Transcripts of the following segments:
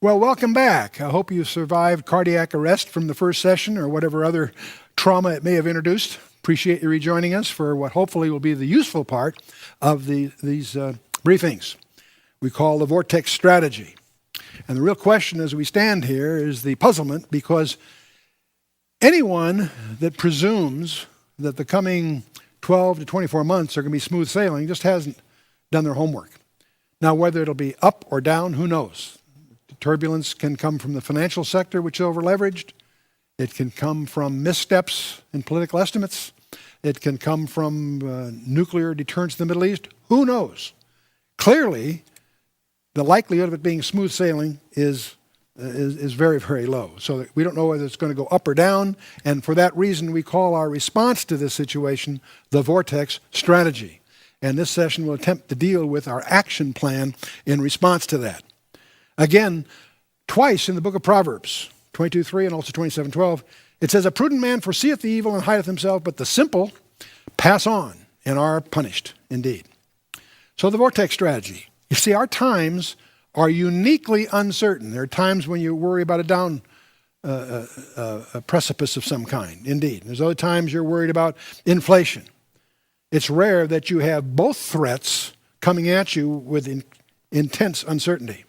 Well, welcome back. I hope you survived cardiac arrest from the first session or whatever other trauma it may have introduced. Appreciate you rejoining us for what hopefully will be the useful part of these briefings we call the Vortex strategy. And the real question as we stand here is the puzzlement, because anyone that presumes that the coming 12 to 24 months are going to be smooth sailing just hasn't done their homework. Now, whether it'll be up or down, who knows? The turbulence can come from the financial sector, which is over-leveraged. It can come from missteps in political estimates. It can come from nuclear deterrence in the Middle East. Who knows? Clearly, the likelihood of it being smooth sailing is very, very low. So we don't know whether it's going to go up or down. And for that reason, we call our response to this situation the Vortex strategy. And this session will attempt to deal with our action plan in response to that. Again, twice in the book of Proverbs, 22:3 and also 27:12, it says, "A prudent man foreseeth the evil and hideth himself, but the simple pass on and are punished indeed." So the Vortex strategy. You see, our times are uniquely uncertain. There are times when you worry about a precipice of some kind, indeed. There's other times you're worried about inflation. It's rare that you have both threats coming at you with intense uncertainty.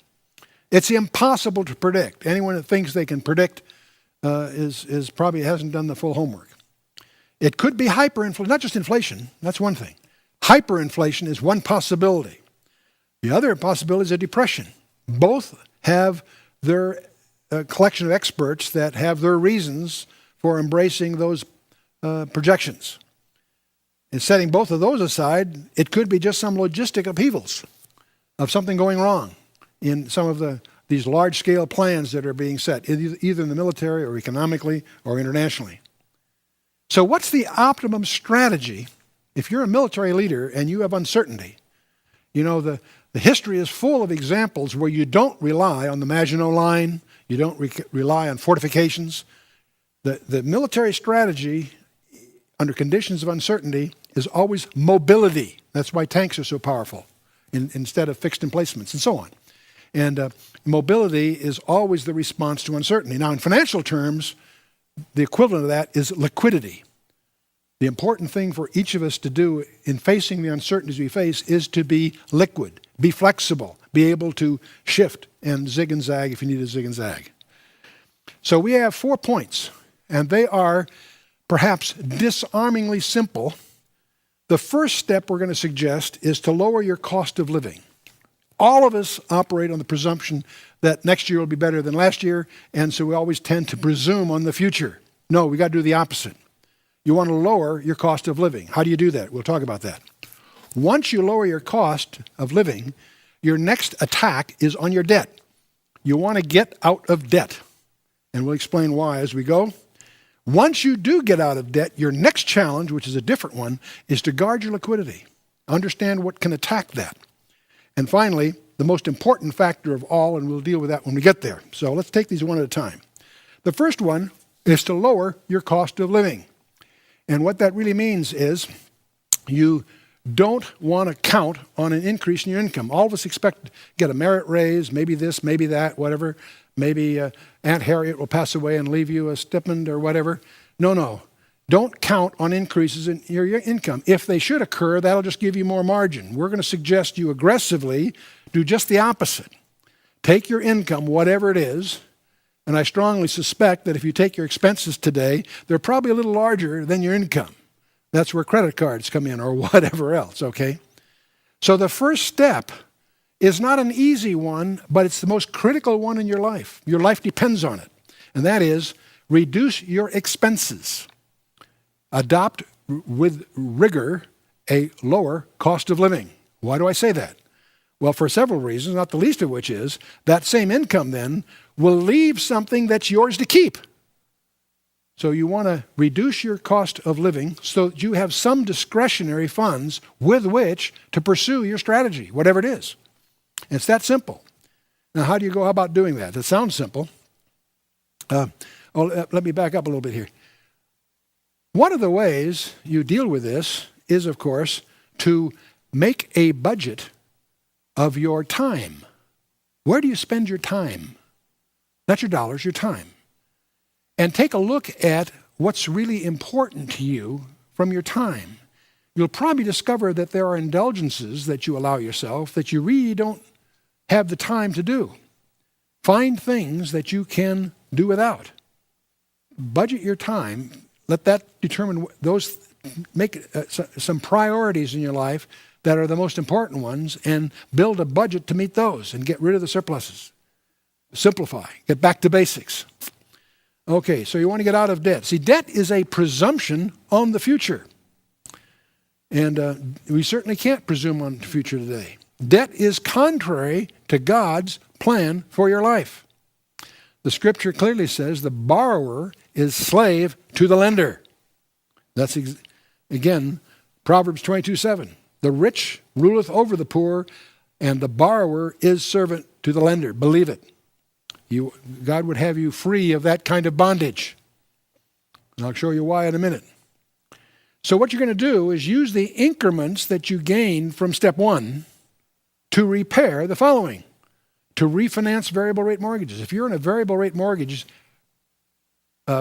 It's impossible to predict. Anyone that thinks they can predict is probably hasn't done the full homework. It could be hyperinflation, not just inflation. That's one thing. Hyperinflation is one possibility. The other possibility is a depression. Both have their collection of experts that have their reasons for embracing those projections. And setting both of those aside, it could be just some logistic upheavals of something going wrong in some of these large-scale plans that are being set, either in the military or economically or internationally. So what's the optimum strategy if you're a military leader and you have uncertainty? You know, the history is full of examples where you don't rely on the Maginot Line, you don't rely on fortifications. The military strategy under conditions of uncertainty is always mobility. That's why tanks are so powerful instead of fixed emplacements and so on. And mobility is always the response to uncertainty. Now, in financial terms, the equivalent of that is liquidity. The important thing for each of us to do in facing the uncertainties we face is to be liquid, be flexible, be able to shift and zig and zag if you need to zig and zag. So we have 4 points, and they are perhaps disarmingly simple. The first step we're going to suggest is to lower your cost of living. All of us operate on the presumption that next year will be better than last year, and so we always tend to presume on the future. No, we got to do the opposite. You want to lower your cost of living. How do you do that? We'll talk about that. Once you lower your cost of living, your next attack is on your debt. You want to get out of debt, and we'll explain why as we go. Once you do get out of debt, your next challenge, which is a different one, is to guard your liquidity. Understand what can attack that. And finally, the most important factor of all, and we'll deal with that when we get there. So let's take these one at a time. The first one is to lower your cost of living. And what that really means is you don't want to count on an increase in your income. All of us expect to get a merit raise, maybe this, maybe that, whatever. Maybe Aunt Harriet will pass away and leave you a stipend or whatever. No. Don't count on increases in your income. If they should occur, that'll just give you more margin. We're going to suggest you aggressively do just the opposite. Take your income, whatever it is, and I strongly suspect that if you take your expenses today, they're probably a little larger than your income. That's where credit cards come in or whatever else, okay? So the first step is not an easy one, but it's the most critical one in your life. Your life depends on it. And that is reduce your expenses. Adopt with rigor a lower cost of living. Why do I say that? Well, for several reasons, not the least of which is that same income then will leave something that's yours to keep. So you want to reduce your cost of living so that you have some discretionary funds with which to pursue your strategy, whatever it is. It's that simple. Now, how do you go about doing that? It sounds simple. Let me back up a little bit here. One of the ways you deal with this is, of course, to make a budget of your time. Where do you spend your time? not your dollars, your time. And take a look at what's really important to you from your time. You'll probably discover that there are indulgences that you allow yourself that you really don't have the time to do. Find things that you can do without. Budget your time. Let that determine those, make some priorities in your life that are the most important ones, and build a budget to meet those and get rid of the surpluses. Simplify. Get back to basics. Okay, so you want to get out of debt. See, debt is a presumption on the future. And we certainly can't presume on the future today. Debt is contrary to God's plan for your life. The scripture clearly says the borrower is slave to the lender. That's, again, Proverbs 22:7. The rich ruleth over the poor, and the borrower is servant to the lender. Believe it. God would have you free of that kind of bondage. And I'll show you why in a minute. So what you're going to do is use the increments that you gain from step 1 to repair the following. To refinance variable rate mortgages. If you're in a variable rate mortgage,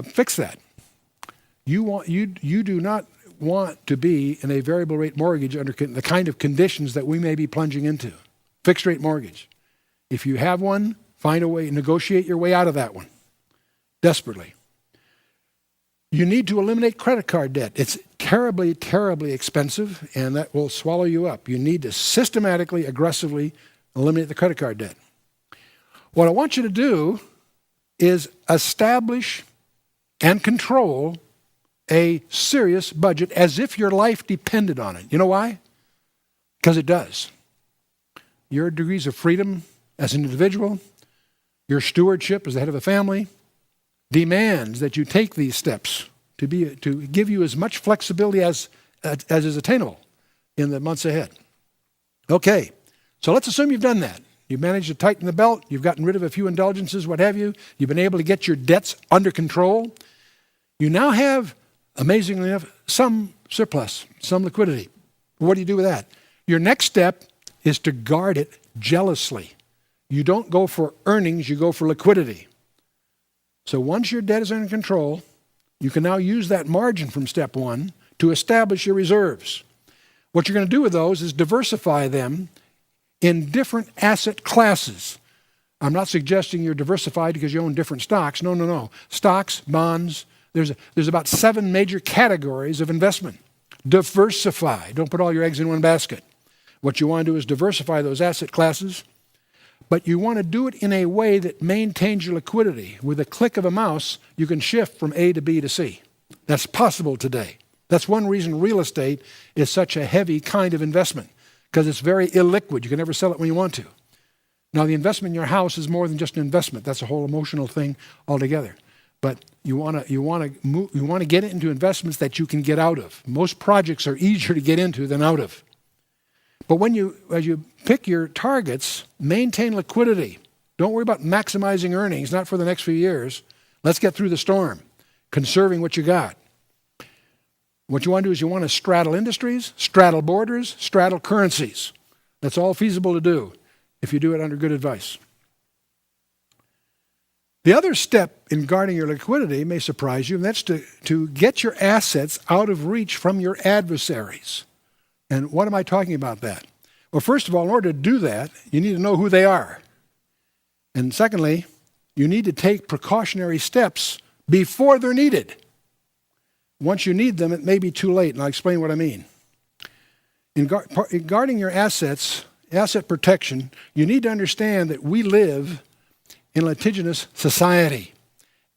fix that. You do not want to be in a variable rate mortgage under the kind of conditions that we may be plunging into. Fixed rate mortgage. If you have one, find a way, negotiate your way out of that one. Desperately. You need to eliminate credit card debt. It's terribly, terribly expensive, and that will swallow you up. You need to systematically, aggressively eliminate the credit card debt. What I want you to do is establish and control a serious budget as if your life depended on it. You know why? Because it does. Your degrees of freedom as an individual, your stewardship as the head of a family, demands that you take these steps to give you as much flexibility as is attainable in the months ahead. Okay, so let's assume you've done that. You've managed to tighten the belt. You've gotten rid of a few indulgences, what have you. You've been able to get your debts under control. You now have, amazingly enough, some surplus, some liquidity. What do you do with that? Your next step is to guard it jealously. You don't go for earnings, you go for liquidity. So once your debt is under control, you can now use that margin from step 1 to establish your reserves. What you're going to do with those is diversify them in different asset classes. I'm not suggesting you're diversified because you own different stocks. No. Stocks, bonds, there's about 7 major categories of investment. Diversify. Don't put all your eggs in one basket. What you want to do is diversify those asset classes, but you want to do it in a way that maintains your liquidity. With a click of a mouse, you can shift from A to B to C. That's possible today. That's one reason real estate is such a heavy kind of investment, because it's very illiquid. You can never sell it when you want to. Now, the investment in your house is more than just an investment. That's a whole emotional thing altogether. But you want to get into investments that you can get out of. Most projects are easier to get into than out of. But as you pick your targets, maintain liquidity. Don't worry about maximizing earnings, not for the next few years. Let's get through the storm, conserving what you got. What you want to do is you want to straddle industries, straddle borders, straddle currencies. That's all feasible to do if you do it under good advice. The other step in guarding your liquidity may surprise you, and that's to get your assets out of reach from your adversaries. And what am I talking about that? Well, first of all, in order to do that, you need to know who they are. And secondly, you need to take precautionary steps before they're needed. Once you need them, it may be too late, and I'll explain what I mean. In guarding your assets, asset protection, you need to understand that we live in a litigious society.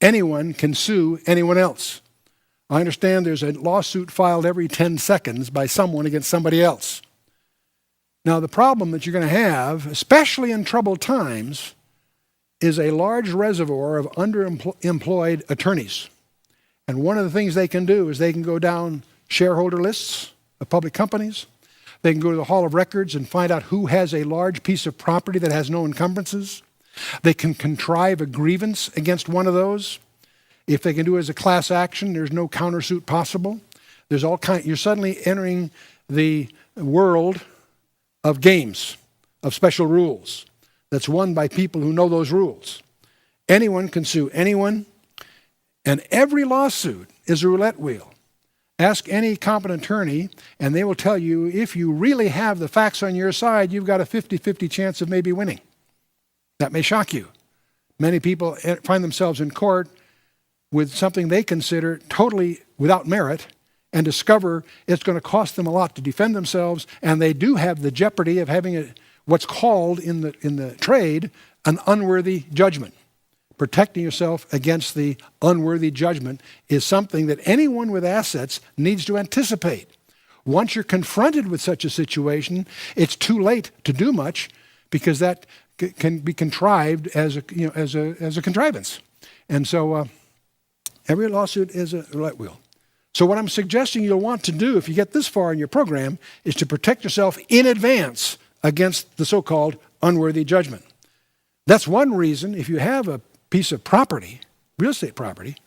Anyone can sue anyone else. I understand there's a lawsuit filed every 10 seconds by someone against somebody else. Now, the problem that you're going to have, especially in troubled times, is a large reservoir of underemployed attorneys. And one of the things they can do is they can go down shareholder lists of public companies. They can go to the Hall of Records and find out who has a large piece of property that has no encumbrances. They can contrive a grievance against one of those. If they can do it as a class action, there's no countersuit possible. You're suddenly entering the world of games, of special rules, that's won by people who know those rules. Anyone can sue anyone, and every lawsuit is a roulette wheel. Ask any competent attorney, and they will tell you if you really have the facts on your side, you've got a 50-50 chance of maybe winning. That may shock you. Many people find themselves in court with something they consider totally without merit and discover it's going to cost them a lot to defend themselves, and they do have the jeopardy of having what's called in the trade an unworthy judgment. Protecting yourself against the unworthy judgment is something that anyone with assets needs to anticipate. Once you're confronted with such a situation, it's too late to do much because that can be contrived as a contrivance. And so every lawsuit is a roulette wheel. So what I'm suggesting you'll want to do if you get this far in your program is to protect yourself in advance against the so-called unworthy judgment. That's one reason if you have a piece of property, real estate property,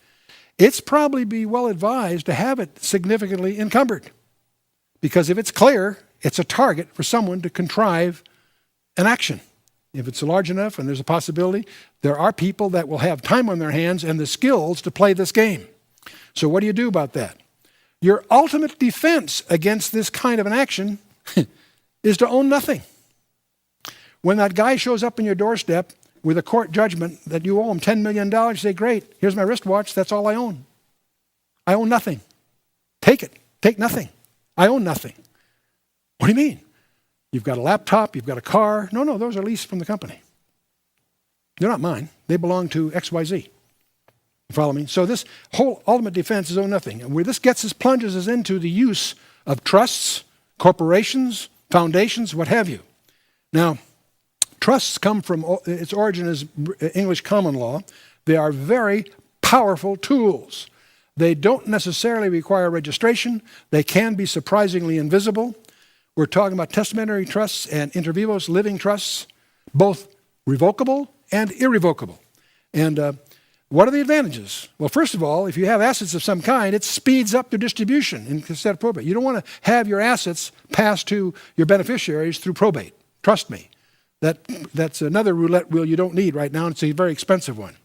it's probably be well advised to have it significantly encumbered. Because if it's clear, it's a target for someone to contrive an action. If it's large enough and there's a possibility, there are people that will have time on their hands and the skills to play this game. So what do you do about that? Your ultimate defense against this kind of an action is to own nothing. When that guy shows up on your doorstep with a court judgment that you owe him $10 million, you say, great, here's my wristwatch, that's all I own. I own nothing. Take it. Take nothing. I own nothing. What do you mean? You've got a laptop, you've got a car. No, those are leased from the company. They're not mine. They belong to XYZ. You follow me? So this whole ultimate defense is own nothing. And where this plunges us into the use of trusts, corporations, foundations, what have you. Now, trusts come from, its origin is English common law. They are very powerful tools. They don't necessarily require registration. They can be surprisingly invisible. We're talking about testamentary trusts and inter vivos living trusts, both revocable and irrevocable. And what are the advantages? Well, first of all, if you have assets of some kind, it speeds up their distribution instead of probate. You don't want to have your assets passed to your beneficiaries through probate. Trust me. That's another roulette wheel you don't need right now, and it's a very expensive one.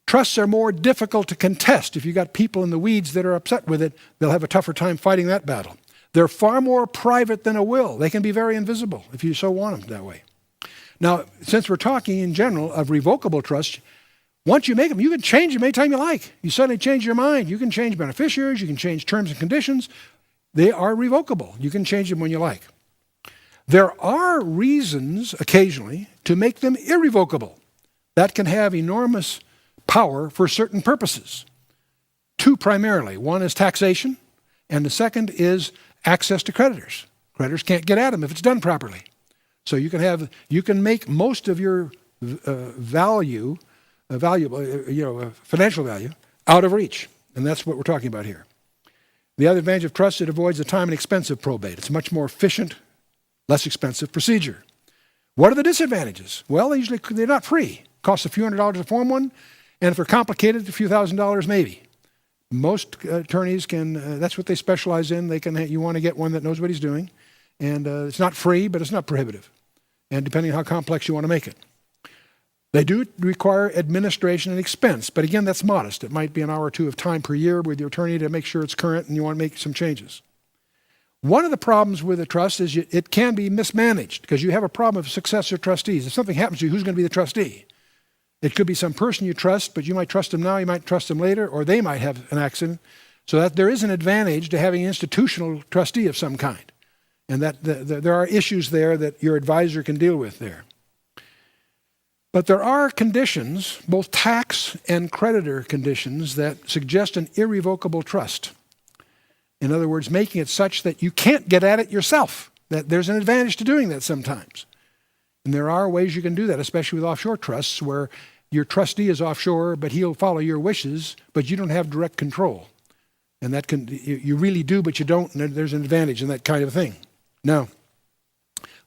Trusts are more difficult to contest. If you've got people in the weeds that are upset with it, they'll have a tougher time fighting that battle. They're far more private than a will. They can be very invisible if you so want them that way. Now, since we're talking in general of revocable trusts, once you make them, you can change them anytime you like. You suddenly change your mind. You can change beneficiaries. You can change terms and conditions. They are revocable. You can change them when you like. There are reasons, occasionally, to make them irrevocable. That can have enormous power for certain purposes. Two primarily. One is taxation, and the second is access to creditors. Creditors can't get at them if it's done properly. So you can make most of your financial value out of reach, and that's what we're talking about here. The other advantage of trust, it avoids the time and expense of probate. It's much more efficient, less expensive procedure. What are the disadvantages? Well, they're not free. It costs a few $100s to form one, and if they're complicated, a few $1,000s maybe. Most attorneys can, that's what they specialize in. You want to get one that knows what he's doing, and it's not free, but it's not prohibitive, and depending on how complex you want to make it. They do require administration and expense, but again, that's modest. It might be an hour or two of time per year with your attorney to make sure it's current and you want to make some changes. One of the problems with a trust is it can be mismanaged because you have a problem of successor trustees. If something happens to you, who's going to be the trustee? It could be some person you trust, but you might trust them now, you might trust them later, or they might have an accident. So that there is an advantage to having an institutional trustee of some kind. And that there are issues there that your advisor can deal with there. But there are conditions, both tax and creditor conditions, that suggest an irrevocable trust. In other words, making it such that you can't get at it yourself, that there's an advantage to doing that sometimes. And there are ways you can do that, especially with offshore trusts where your trustee is offshore, but he'll follow your wishes, but you don't have direct control. And that you really do, but you don't, and there's an advantage in that kind of thing. Now,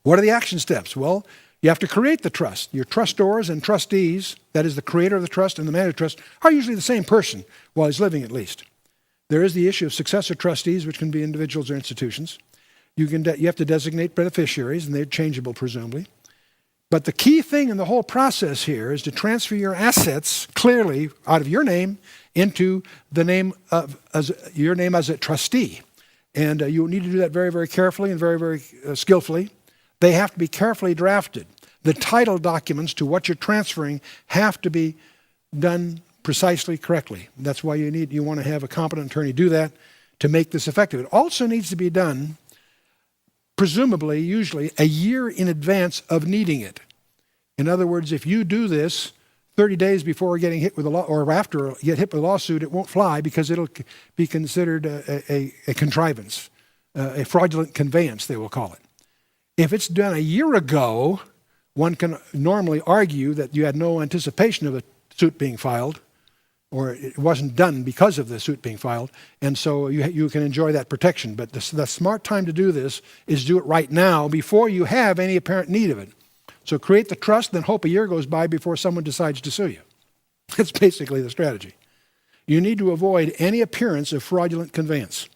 what are the action steps? Well, you have to create the trust. Your trustors and trustees, that is the creator of the trust and the manager of the trust, are usually the same person while he's living at least. There is the issue of successor trustees, which can be individuals or institutions. You have to designate beneficiaries, and they're changeable presumably. But the key thing in the whole process here is to transfer your assets clearly out of your name into the name of your name as a trustee. And you need to do that very, very carefully and very, very skillfully. They have to be carefully drafted. The title documents to what you're transferring have to be done precisely correctly. That's why you want to have a competent attorney do that to make this effective. It also needs to be done, presumably, usually, a year in advance of needing it. In other words, if you do this 30 days before getting hit with a or after you get hit with a lawsuit, it won't fly because it'll be considered a contrivance, a fraudulent conveyance, they will call it. If it's done a year ago, one can normally argue that you had no anticipation of a suit being filed, or it wasn't done because of the suit being filed, and so you can enjoy that protection. But the smart time to do this is do it right now before you have any apparent need of it. So create the trust, then hope a year goes by before someone decides to sue you. That's basically the strategy. You need to avoid any appearance of fraudulent conveyance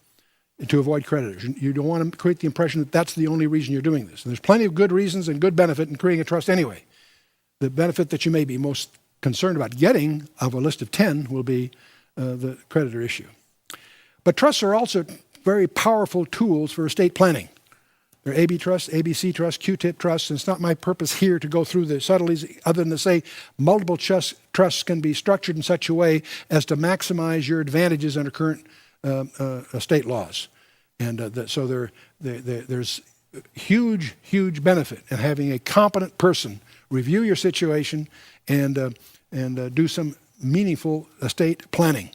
to avoid creditors. You don't want to create the impression that that's the only reason you're doing this. And there's plenty of good reasons and good benefit in creating a trust anyway. The benefit that you may be most concerned about getting of a list of 10 will be the creditor issue. But trusts are also very powerful tools for estate planning. There are AB trusts, ABC trusts, Q-tip trusts, and it's not my purpose here to go through the subtleties other than to say multiple trusts can be structured in such a way as to maximize your advantages under current estate laws. And so there's huge, huge benefit in having a competent person review your situation and do some meaningful estate planning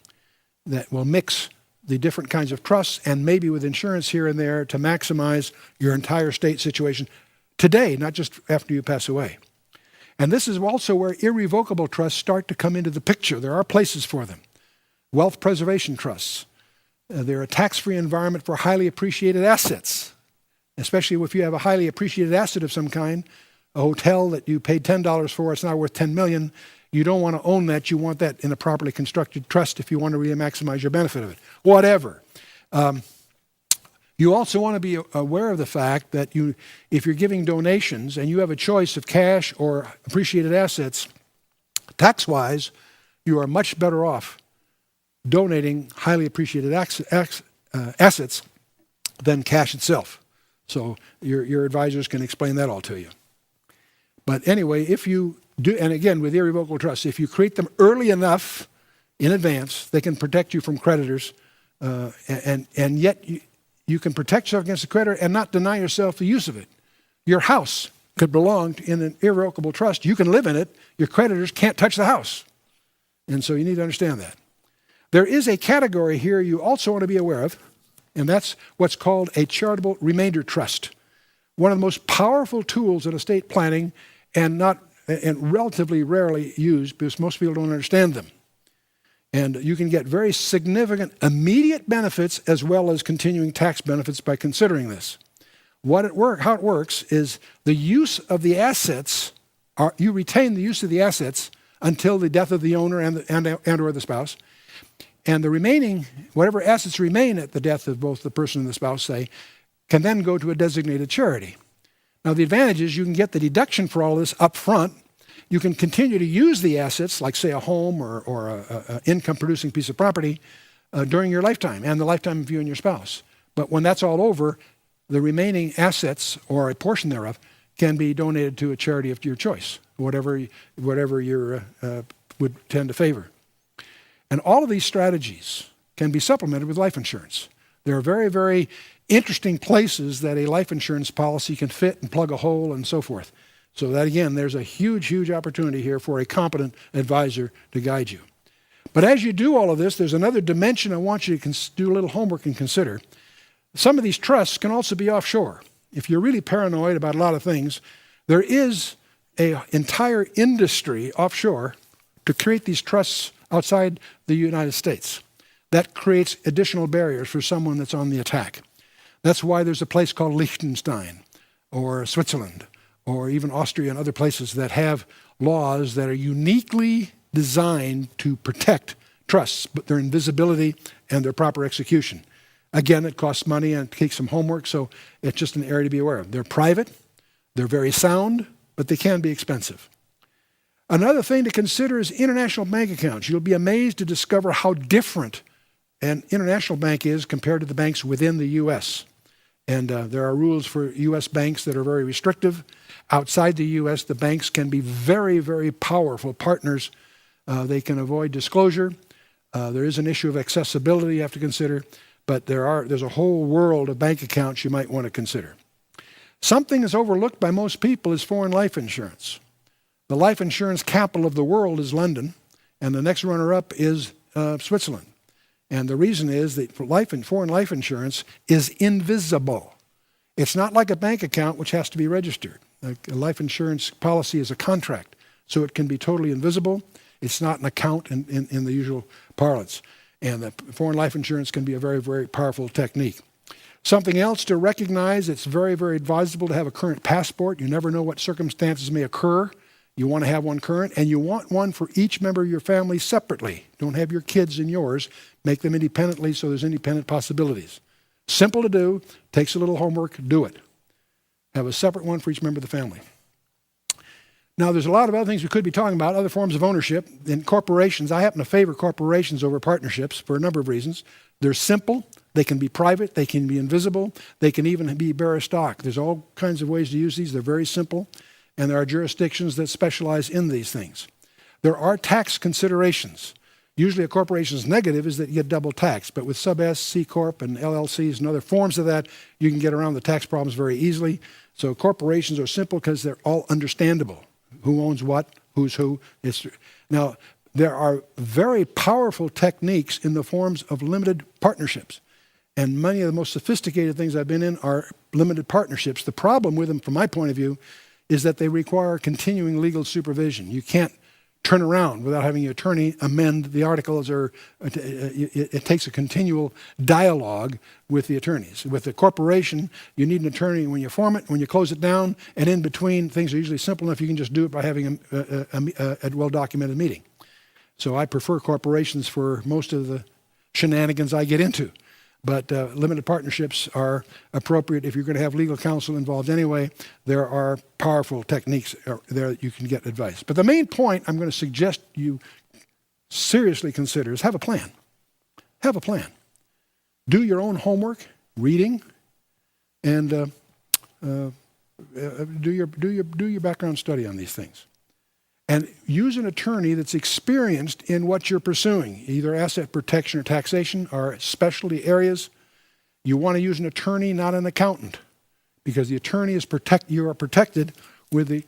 that will mix the different kinds of trusts and maybe with insurance here and there to maximize your entire estate situation today, not just after you pass away. And this is also where irrevocable trusts start to come into the picture. There are places for them. Wealth preservation trusts. They're a tax-free environment for highly appreciated assets, especially if you have a highly appreciated asset of some kind, a hotel that you paid $10 for, it's now worth $10 million. You don't want to own that. You want that in a properly constructed trust if you want to really maximize your benefit of it. Whatever. You also want to be aware of the fact that if you're giving donations and you have a choice of cash or appreciated assets, tax-wise, you are much better off donating highly appreciated assets than cash itself. So your advisors can explain that all to you. But anyway, if you do, and again, with irrevocable trusts, if you create them early enough in advance, they can protect you from creditors, and yet you can protect yourself against the creditor and not deny yourself the use of it. Your house could belong in an irrevocable trust. You can live in it. Your creditors can't touch the house. And so you need to understand that. There is a category here you also want to be aware of, and that's what's called a charitable remainder trust. One of the most powerful tools in estate planning and relatively rarely used because most people don't understand them. And you can get very significant immediate benefits as well as continuing tax benefits by considering this. How it works is the use of the assets, you retain the use of the assets until the death of the owner and or the spouse. And the remaining, whatever assets remain at the death of both the person and the spouse, say, can then go to a designated charity. Now, the advantage is you can get the deduction for all this up front. You can continue to use the assets, like, say, a home or an income-producing piece of property during your lifetime and the lifetime of you and your spouse. But when that's all over, the remaining assets, or a portion thereof, can be donated to a charity of your choice, whatever you would tend to favor. And all of these strategies can be supplemented with life insurance. There are very, very interesting places that a life insurance policy can fit and plug a hole and so forth. So that, again, there's a huge, huge opportunity here for a competent advisor to guide you. But as you do all of this, there's another dimension I want you to do a little homework and consider. Some of these trusts can also be offshore. If you're really paranoid about a lot of things, there is an entire industry offshore to create these trusts outside the United States. That creates additional barriers for someone that's on the attack. That's why there's a place called Liechtenstein or Switzerland or even Austria and other places that have laws that are uniquely designed to protect trusts, but their invisibility and their proper execution. Again, it costs money and it takes some homework, so it's just an area to be aware of. They're private, they're very sound, but they can be expensive. Another thing to consider is international bank accounts. You'll be amazed to discover how different an international bank is compared to the banks within the U.S. And there are rules for U.S. banks that are very restrictive. Outside the U.S., the banks can be very, very powerful partners. They can avoid disclosure. There is an issue of accessibility you have to consider, but there's a whole world of bank accounts you might want to consider. Something that's overlooked by most people is foreign life insurance. The life insurance capital of the world is London, and the next runner-up is Switzerland. And the reason is that foreign life insurance is invisible. It's not like a bank account which has to be registered. A life insurance policy is a contract, so it can be totally invisible. It's not an account in the usual parlance. And the foreign life insurance can be a very, very powerful technique. Something else to recognize, it's very, very advisable to have a current passport. You never know what circumstances may occur. You want to have one current, and you want one for each member of your family separately. Don't have your kids in yours. Make them independently so there's independent possibilities. Simple to do, takes a little homework, do it. Have a separate one for each member of the family. Now, there's a lot of other things we could be talking about, other forms of ownership. In corporations, I happen to favor corporations over partnerships for a number of reasons. They're simple, they can be private, they can be invisible, they can even be bearer stock. There's all kinds of ways to use these. They're very simple. And there are jurisdictions that specialize in these things. There are tax considerations. Usually a corporation's negative is that you get double tax, but with sub S, C Corp, and LLCs and other forms of that, you can get around the tax problems very easily. So corporations are simple because they're all understandable. Who owns what, who's who. Now, there are very powerful techniques in the forms of limited partnerships. And many of the most sophisticated things I've been in are limited partnerships. The problem with them, from my point of view, is that they require continuing legal supervision. You can't turn around without having your attorney amend the articles, or it takes a continual dialogue with the attorneys. With the corporation, you need an attorney when you form it, when you close it down, and in between, things are usually simple enough you can just do it by having a well-documented meeting. So I prefer corporations for most of the shenanigans I get into. But limited partnerships are appropriate if you're going to have legal counsel involved anyway. There are powerful techniques there that you can get advice. But the main point I'm going to suggest you seriously consider is have a plan. Have a plan. Do your own homework, reading, and do your background study on these things. And use an attorney that's experienced in what you're pursuing, either asset protection or taxation or specialty areas. You want to use an attorney, not an accountant, because the attorney is you are protected with the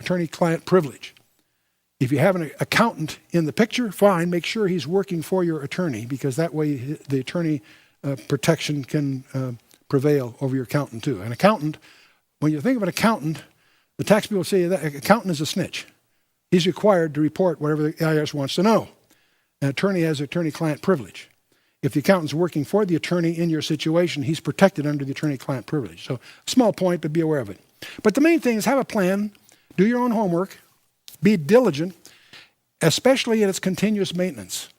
attorney-client privilege. If you have an accountant in the picture, fine, make sure he's working for your attorney, because that way the attorney protection can prevail over your accountant too. An accountant, when you think of an accountant, the tax people say that an accountant is a snitch. He's required to report whatever the IRS wants to know. An attorney has attorney-client privilege. If the accountant's working for the attorney in your situation, he's protected under the attorney-client privilege. So, small point, but be aware of it. But the main thing is have a plan, do your own homework, be diligent, especially in its continuous maintenance.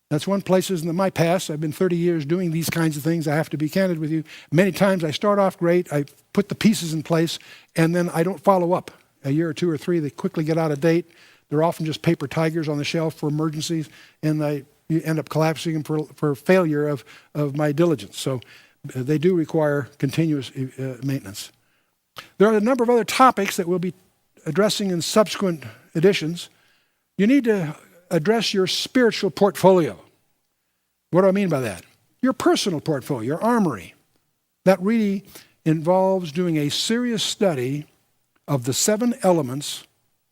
That's one place in my past. I've been 30 years doing these kinds of things. I have to be candid with you. Many times I start off great, I put the pieces in place, and then I don't follow up. A year or two or three, they quickly get out of date. They're often just paper tigers on the shelf for emergencies, and you end up collapsing them for failure of my diligence. So they do require continuous maintenance. There are a number of other topics that we'll be addressing in subsequent editions. You need to address your spiritual portfolio. What do I mean by that? Your personal portfolio, your armory. That really involves doing a serious study of the 7 elements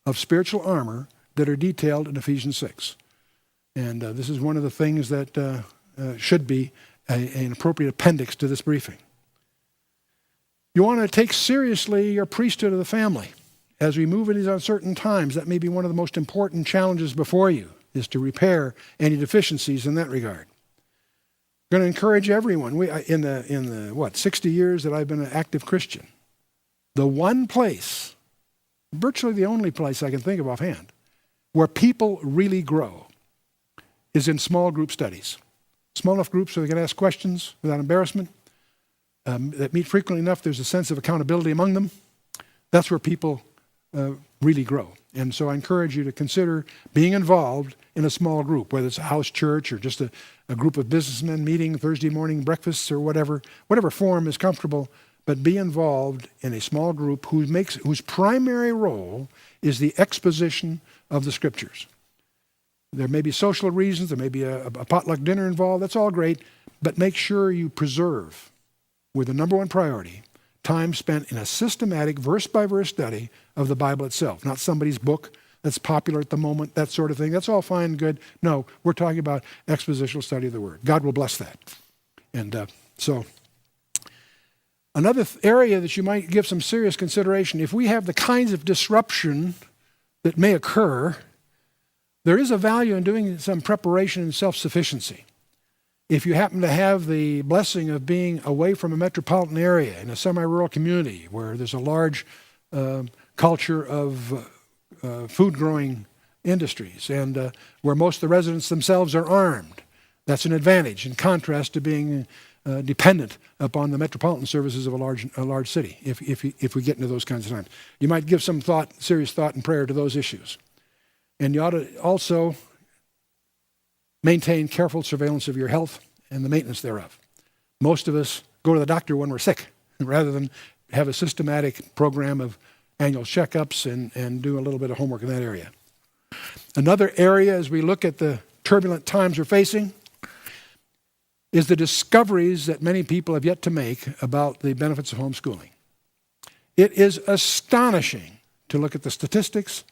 of spiritual armor that are detailed in Ephesians 6. And this is one of the things that should be an appropriate appendix to this briefing. You want to take seriously your priesthood of the family. As we move in these uncertain times, that may be one of the most important challenges before you, is to repair any deficiencies in that regard. I'm going to encourage everyone. In the 60 years that I've been an active Christian, the one place, virtually the only place I can think of offhand, where people really grow is in small group studies. Small enough groups so they can ask questions without embarrassment, that meet frequently enough, there's a sense of accountability among them. That's where people really grow. And so I encourage you to consider being involved in a small group, whether it's a house church or just a group of businessmen meeting Thursday morning breakfasts or whatever form is comfortable, but be involved in a small group whose primary role is the exposition of the Scriptures. There may be social reasons, there may be a potluck dinner involved, that's all great, but make sure you preserve, with the number one priority, time spent in a systematic verse-by-verse study of the Bible itself, not somebody's book that's popular at the moment, that sort of thing. That's all fine and good. No, we're talking about expositional study of the Word. God will bless that. And so another area that you might give some serious consideration, if we have the kinds of disruption that may occur, there is a value in doing some preparation and self-sufficiency. If you happen to have the blessing of being away from a metropolitan area in a semi-rural community where there's a large culture of food-growing industries and where most of the residents themselves are armed, that's an advantage in contrast to being dependent upon the metropolitan services of a large city. If we get into those kinds of times, you might give some serious thought and prayer to those issues, and you ought to also maintain careful surveillance of your health and the maintenance thereof. Most of us go to the doctor when we're sick, rather than have a systematic program of annual checkups and do a little bit of homework in that area. Another area, as we look at the turbulent times we're facing, is the discoveries that many people have yet to make about the benefits of homeschooling. It is astonishing to look at the statistics.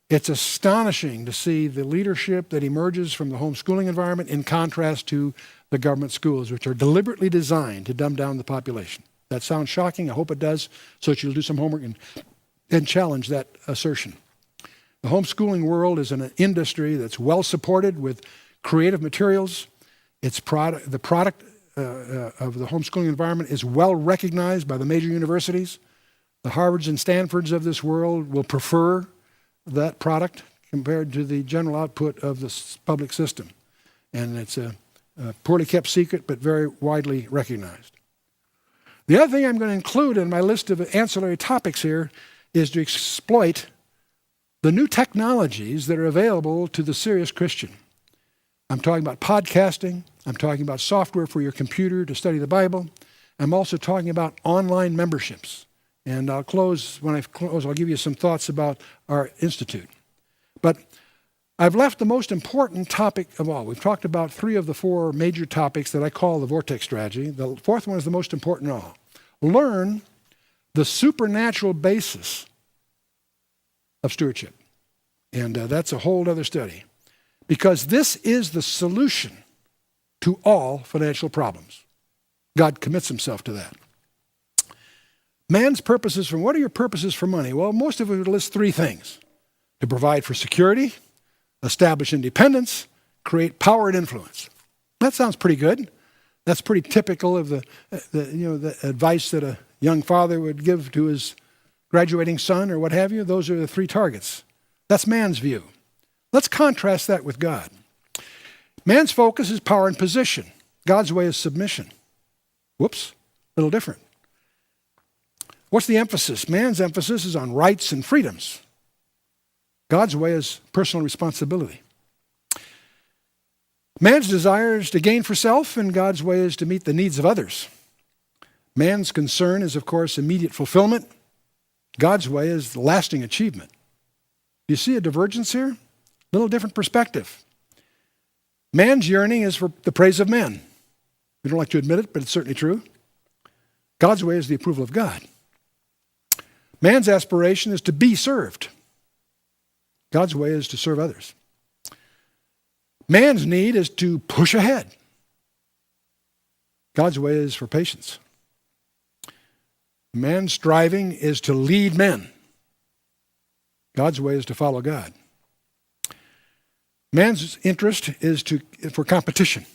It's astonishing to see the leadership that emerges from the homeschooling environment in contrast to the government schools, which are deliberately designed to dumb down the population. That sounds shocking. I hope it does, so that you'll do some homework and challenge that assertion. The homeschooling world is an industry that's well supported with creative materials. The product of the homeschooling environment is well recognized by the major universities. The Harvards and Stanfords of this world will prefer that product compared to the general output of the public system. And it's a poorly kept secret, but very widely recognized. The other thing I'm going to include in my list of ancillary topics here is to exploit the new technologies that are available to the serious Christian. I'm talking about podcasting. I'm talking about software for your computer to study the Bible. I'm also talking about online memberships. And I'll close. When I close, I'll give you some thoughts about our institute. But I've left the most important topic of all. We've talked about 3 of the 4 major topics that I call the Vortex strategy. The 4th one is the most important of all. Learn the supernatural basis of stewardship. And that's a whole other study. Because this is the solution to all financial problems. God commits himself to that. Man's purposes what are your purposes for money? Well, most of it would list 3 things. To provide for security, establish independence, create power and influence. That sounds pretty good. That's pretty typical of the advice that a young father would give to his graduating son or what have you. Those are the 3 targets. That's man's view. Let's contrast that with God. Man's focus is power and position. God's way is submission. Whoops, a little different. What's the emphasis? Man's emphasis is on rights and freedoms. God's way is personal responsibility. Man's desire is to gain for self, and God's way is to meet the needs of others. Man's concern is, of course, immediate fulfillment. God's way is lasting achievement. Do you see a divergence here? A little different perspective. Man's yearning is for the praise of men. We don't like to admit it, but it's certainly true. God's way is the approval of God. Man's aspiration is to be served. God's way is to serve others. Man's need is to push ahead. God's way is for patience. Man's striving is to lead men. God's way is to follow God. Man's interest is for competition.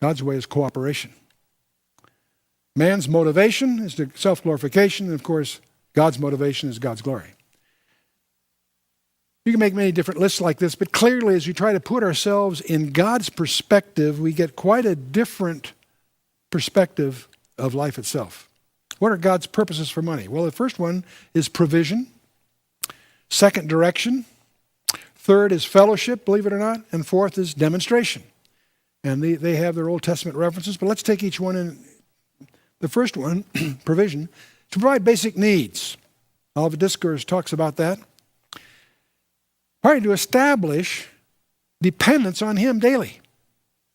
God's way is cooperation. Man's motivation is to self-glorification, and of course, God's motivation is God's glory. You can make many different lists like this, but clearly as we try to put ourselves in God's perspective, we get quite a different perspective of life itself. What are God's purposes for money? Well, the first one is provision. Second, direction. Third is fellowship, believe it or not. And fourth is demonstration. And they have their Old Testament references, but let's take each one in. The first one, provision, to provide basic needs. Olivet Discourse talks about that. Partly to establish dependence on Him daily.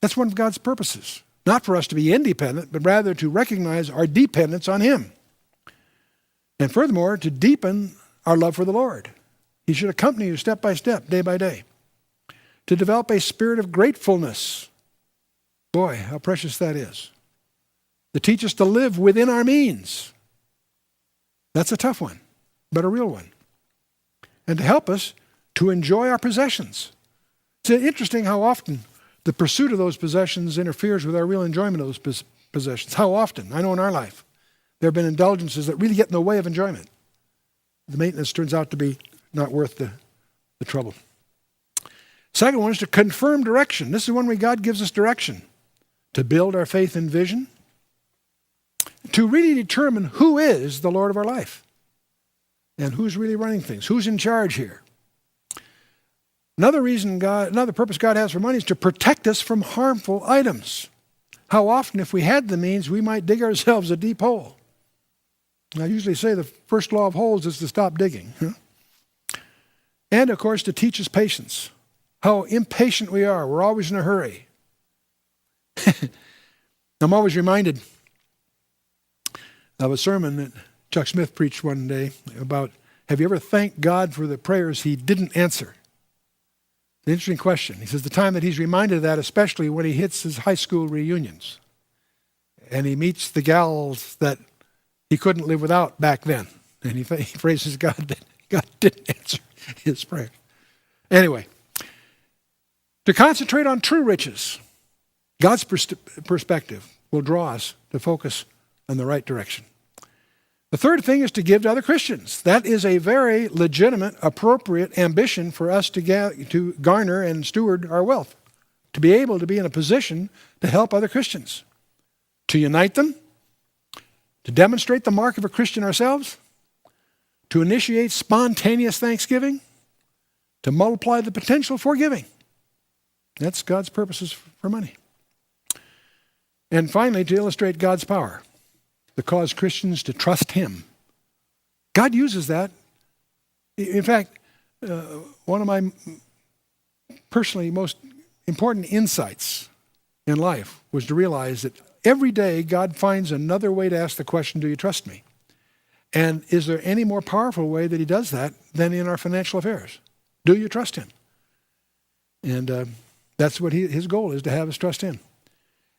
That's one of God's purposes. Not for us to be independent, but rather to recognize our dependence on Him. And furthermore, to deepen our love for the Lord. He should accompany you step by step, day by day. To develop a spirit of gratefulness. Boy, how precious that is. To teach us to live within our means. That's a tough one, but a real one. And to help us to enjoy our possessions. It's interesting how often the pursuit of those possessions interferes with our real enjoyment of those possessions. How often? I know in our life there have been indulgences that really get in the way of enjoyment. The maintenance turns out to be not worth the trouble. Second one is to confirm direction. This is one where God gives us direction. To build our faith and vision. To really determine who is the Lord of our life. And who's really running things. Who's in charge here. Another purpose God has for money is to protect us from harmful items. How often, if we had the means, we might dig ourselves a deep hole. I usually say the first law of holes is to stop digging. And, of course, to teach us patience. How impatient we are. We're always in a hurry. I'm always reminded of a sermon that Chuck Smith preached one day about, have you ever thanked God for the prayers He didn't answer? An interesting question. He says the time that he's reminded of that, especially when he hits his high school reunions and he meets the gals that he couldn't live without back then. And he praises God that God didn't answer his prayer. Anyway, to concentrate on true riches, God's perspective will draw us to focus in the right direction. The third thing is to give to other Christians. That is a very legitimate, appropriate ambition for us to garner and steward our wealth. To be able to be in a position to help other Christians. To unite them. To demonstrate the mark of a Christian ourselves. To initiate spontaneous thanksgiving. To multiply the potential for giving. That's God's purposes for money. And finally, to illustrate God's power. To cause Christians to trust Him. God uses that. In fact, one of my personally most important insights in life was to realize that every day God finds another way to ask the question, do you trust me? And is there any more powerful way that He does that than in our financial affairs? Do you trust Him? And that's what His goal is, to have us trust Him.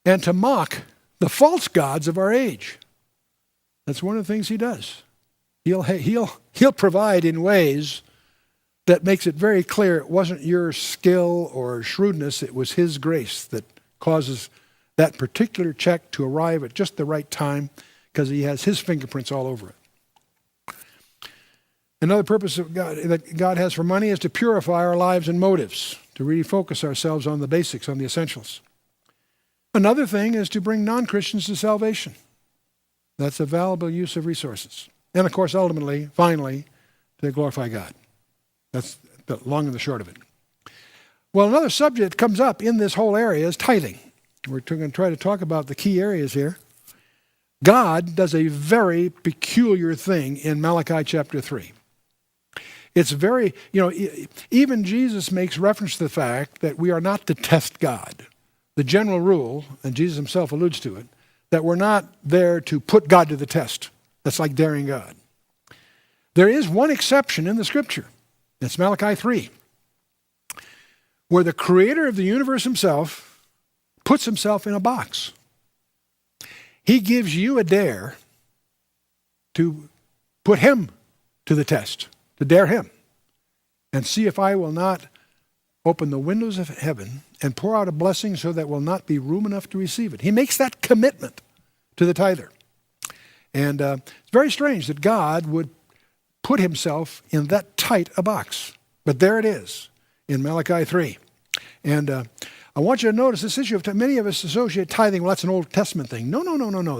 And to mock the false gods of our age. That's one of the things He does. He'll provide in ways that makes it very clear it wasn't your skill or shrewdness, it was His grace that causes that particular check to arrive at just the right time because He has His fingerprints all over it. Another purpose that God has for money is to purify our lives and motives, to really focus ourselves on the basics, on the essentials. Another thing is to bring non-Christians to salvation. That's a valuable use of resources. And of course, ultimately, finally, to glorify God. That's the long and the short of it. Well, another subject that comes up in this whole area is tithing. We're going to try to talk about the key areas here. God does a very peculiar thing in Malachi chapter 3. It's very, even Jesus makes reference to the fact that we are not to test God. The general rule, and Jesus Himself alludes to it, that we're not there to put God to the test. That's like daring God. There is one exception in the Scripture. It's Malachi 3, where the Creator of the universe Himself puts Himself in a box. He gives you a dare to put Him to the test, to dare Him, and see if I will not open the windows of heaven and pour out a blessing so that will not be room enough to receive it. He makes that commitment to the tither. And it's very strange that God would put Himself in that tight a box. But there it is in Malachi 3. And I want you to notice this issue of many of us associate tithing, well, that's an Old Testament thing. No.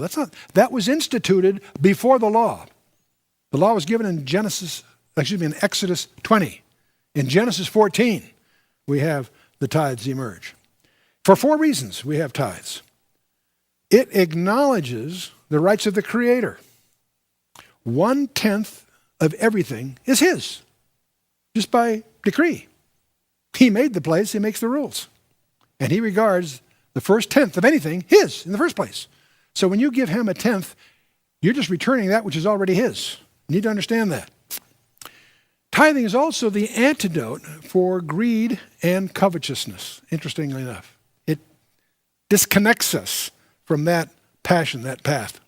That's not. That was instituted before the law. The law was given in Exodus 20. In Genesis 14, we have the tithes emerge. For 4 reasons we have tithes. It acknowledges the rights of the Creator. 1/10 of everything is His, just by decree. He made the place, He makes the rules. And He regards the first 10th of anything His in the first place. So when you give Him a 10th, you're just returning that which is already His. You need to understand that. Tithing is also the antidote for greed and covetousness, interestingly enough. It disconnects us from that passion, that path.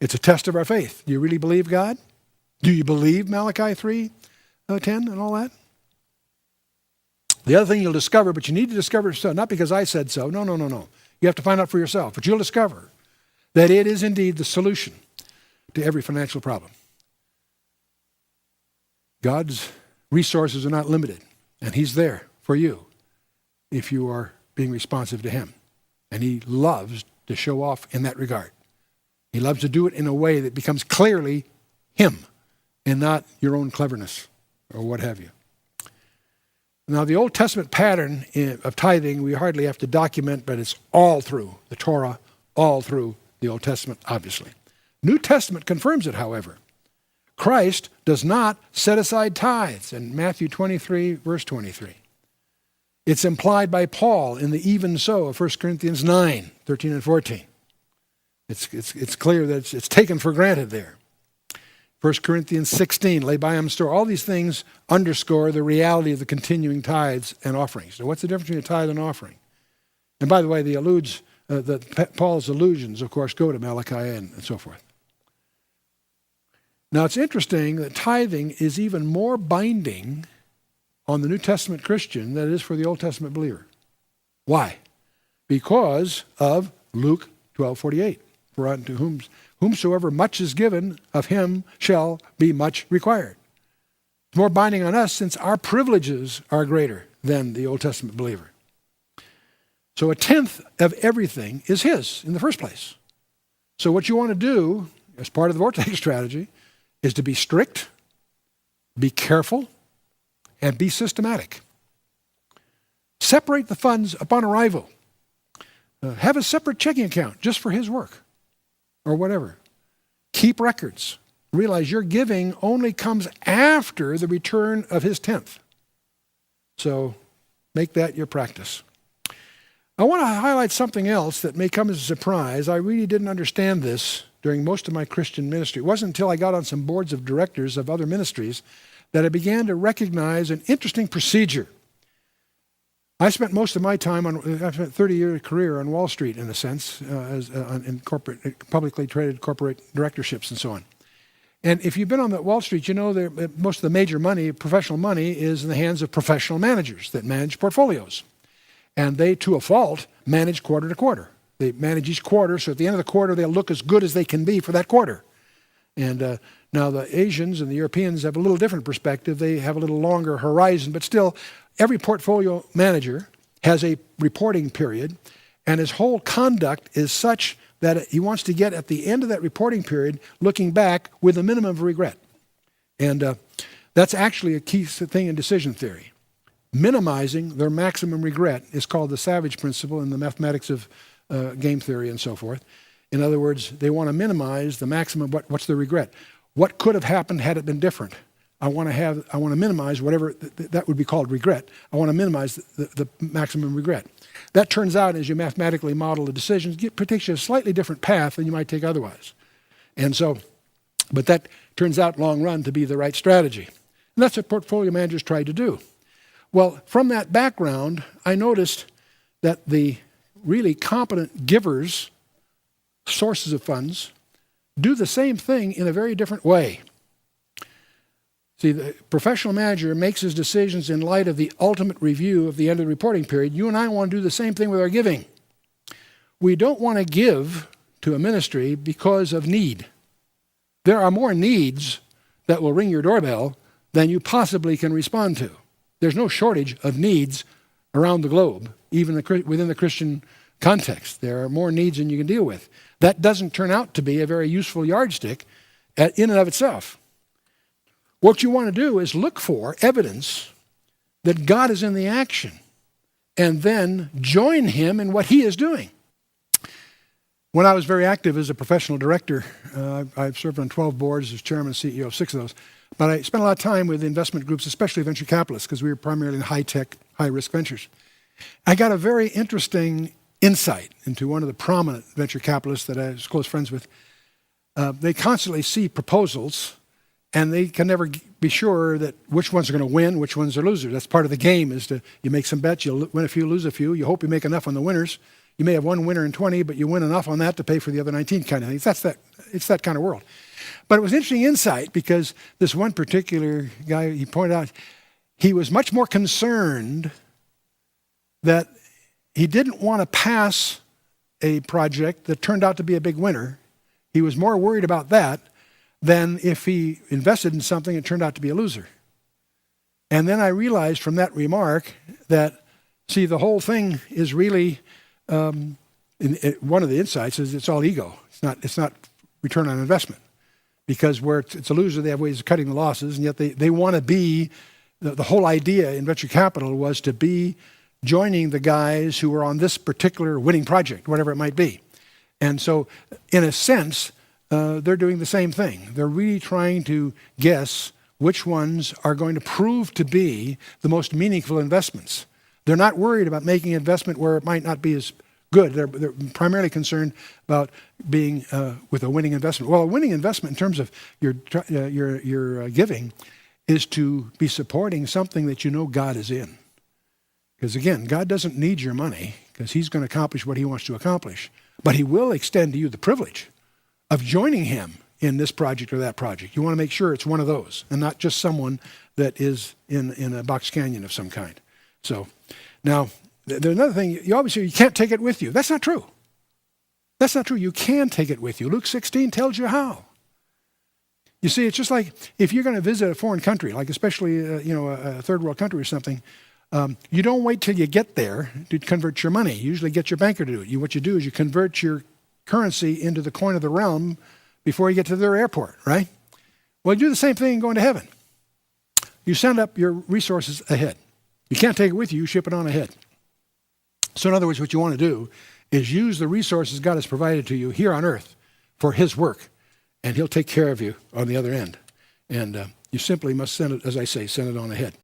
It's a test of our faith. Do you really believe God? Do you believe Malachi 3:10 and all that? The other thing you'll discover, but you need to discover so, not because I said so. No. You have to find out for yourself. But you'll discover that it is indeed the solution to every financial problem. God's resources are not limited, and He's there for you if you are being responsive to Him. And He loves to show off in that regard. He loves to do it in a way that becomes clearly Him and not your own cleverness or what have you. Now, the Old Testament pattern of tithing, we hardly have to document, but it's all through the Torah, all through the Old Testament, obviously. New Testament confirms it, however. Christ does not set aside tithes in Matthew 23, verse 23. It's implied by Paul in the even so of 1 Corinthians 9, 13 and 14. It's clear that it's taken for granted there. 1 Corinthians 16, lay by him store. All these things underscore the reality of the continuing tithes and offerings. So what's the difference between a tithe and offering? And by the way, Paul's allusions, of course, go to Malachi and so forth. Now, it's interesting that tithing is even more binding on the New Testament Christian than it is for the Old Testament believer. Why? Because of Luke 12:48. For unto whomsoever much is given, of him shall be much required. It's more binding on us since our privileges are greater than the Old Testament believer. So 1/10 of everything is His in the first place. So what you want to do as part of the Vortex strategy is to be strict, be careful, and be systematic. Separate the funds upon arrival. Have a separate checking account just for His work or whatever. Keep records. Realize your giving only comes after the return of His 10th. So make that your practice. I want to highlight something else that may come as a surprise. I really didn't understand this during most of my Christian ministry. It wasn't until I got on some boards of directors of other ministries that I began to recognize an interesting procedure. I spent most of my time I spent a 30-year career on Wall Street, in a sense, in publicly traded corporate directorships and so on. And if you've been on Wall Street, you know most of the major money, professional money, is in the hands of professional managers that manage portfolios. And they, to a fault, manage quarter to quarter. They manage each quarter, so at the end of the quarter, they'll look as good as they can be for that quarter. And now the Asians and the Europeans have a little different perspective. They have a little longer horizon, but still, every portfolio manager has a reporting period, and his whole conduct is such that he wants to get at the end of that reporting period looking back with a minimum of regret. And that's actually a key thing in decision theory. Minimizing their maximum regret is called the Savage principle in the mathematics of game theory and so forth. In other words, they want to minimize the maximum. What's the regret? What could have happened had it been different? I want to minimize whatever that would be called regret. I want to minimize the maximum regret. That turns out, as you mathematically model the decisions, it takes you a slightly different path than you might take otherwise. And so, but that turns out long run to be the right strategy. And that's what portfolio managers try to do. Well, from that background, I noticed that the really competent givers, sources of funds, do the same thing in a very different way. See, the professional manager makes his decisions in light of the ultimate review of the end of the reporting period. You and I want to do the same thing with our giving. We don't want to give to a ministry because of need. There are more needs that will ring your doorbell than you possibly can respond to. There's no shortage of needs around the globe, even within the Christian context. There are more needs than you can deal with. That doesn't turn out to be a very useful yardstick in and of itself. What you want to do is look for evidence that God is in the action and then join him in what he is doing. When I was very active as a professional director, I've served on 12 boards as chairman and CEO of 6 of those, but I spent a lot of time with investment groups, especially venture capitalists, because we were primarily in high-tech, high-risk ventures. I got a very interesting insight into one of the prominent venture capitalists that I was close friends with. They constantly see proposals, and they can never be sure that which ones are going to win, which ones are losers. That's part of the game, is you make some bets, you'll win a few, lose a few. You hope you make enough on the winners. You may have one winner in 20, but you win enough on that to pay for the other 19 kind of things. It's that kind of world. But it was interesting insight because this one particular guy, he pointed out, he was much more concerned that he didn't want to pass a project that turned out to be a big winner. He was more worried about that than if he invested in something and turned out to be a loser. And then I realized from that remark that, see, the whole thing is really, one of the insights is it's all ego. It's not return on investment. Because where it's a loser, they have ways of cutting the losses, and yet they want to be, the whole idea in venture capital was to be joining the guys who were on this particular winning project, whatever it might be. And so, in a sense, they're doing the same thing. They're really trying to guess which ones are going to prove to be the most meaningful investments. They're not worried about making an investment where it might not be as good. They're primarily concerned about being with a winning investment. Well, a winning investment in terms of your giving is to be supporting something that you know God is in. Because again, God doesn't need your money because he's going to accomplish what he wants to accomplish. But he will extend to you the privilege of joining him in this project or that project. You want to make sure it's one of those and not just someone that is in a box canyon of some kind. So now, there's another thing. You can't take it with you. That's not true. That's not true. You can take it with you. Luke 16 tells you how. You see, it's just like if you're going to visit a foreign country, like especially a third world country or something, you don't wait till you get there to convert your money. You usually get your banker to do it. What you do is you convert your currency into the coin of the realm before you get to their airport, right? Well, you do the same thing going to heaven. You send up your resources ahead. You can't take it with you. You ship it on ahead. So in other words, what you want to do is use the resources God has provided to you here on earth for his work, and he'll take care of you on the other end. And you simply must send it, as I say, send it on ahead.